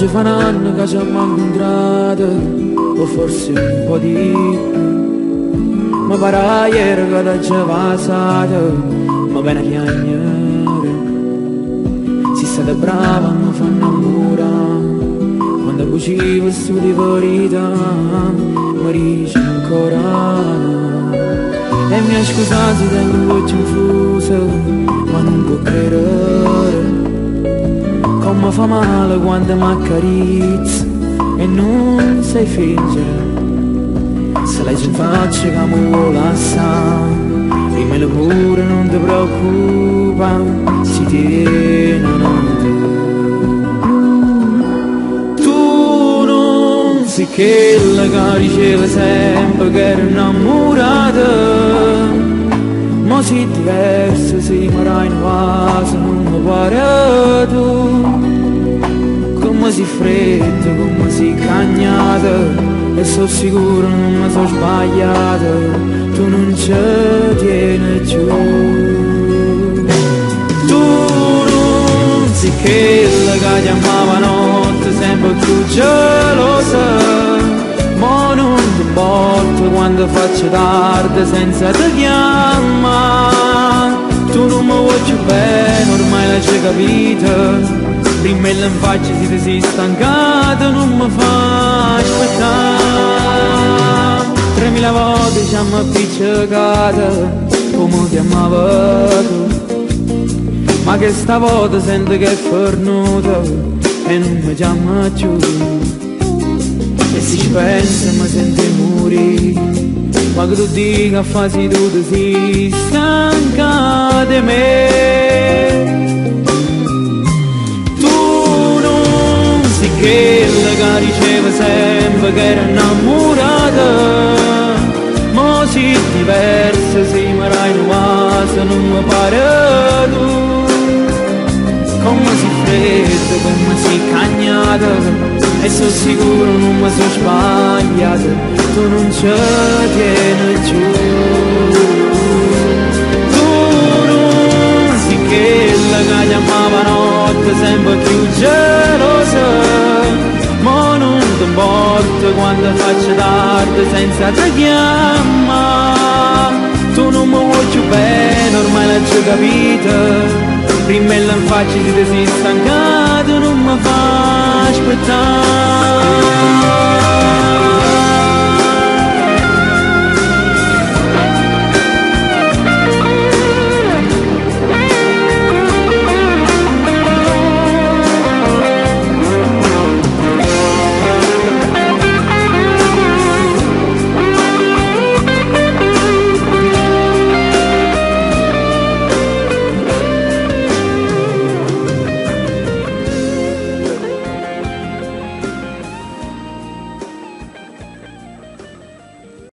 Oggi fa un anno che ci abbiamo incontrato, o forse un po' di più. Ma pare ieri che da già passato, ma viene a piangere. Si state brava mi fa innamorare, quando cucivo su di ferita mi dice ancora no. E mi ha scusato se tengo il voce infuso, ma non può credere come fa male quando mi accarezzi e non sai fingere. Se lei ci faccia che mi vuole assare, dimmelo pure, non ti preoccupa, si tiene a te. Tu non sei quella che diceva sempre che era innamorata, ma sei diversa, sei mara in vaso, non mi pare tu. Come sei fredda, come sei cagnata, e sono sicuro non mi sono sbagliata, tu non ci tieni giù. Tu non sei quella che chiamava notte sempre più gelosa, ma non ti importa quando faccio tardi senza te chiamare. Tu non mi vuoi più bene, ormai l'hai già capito, prima in faccia se ti sei stancata, non mi fa aspettare. 3000 volte ci hanno appiccicata, come chiamava tu, ma che stavolta sento che è fornuta e non mi chiama più. E se ci penso mi sento morire, ma che tu dica a fasi tu ti sei stanca di me. Quella che diceva sempre che era innamorata, ma sei diversa, sei mara in vaso, non mi pare tu. Come sei fredda, come sei cagnata, e sono sicuro non mi sono sbagliata, tu non ci tieni giù. Tu non sei quella che chiamava notte sempre più gelosa, ma non ti importa quando faccio tardi senza te chiama. Tu non mi vuoi più bene, ormai l'hai già capito, prima in faccia ti sei stancato, non mi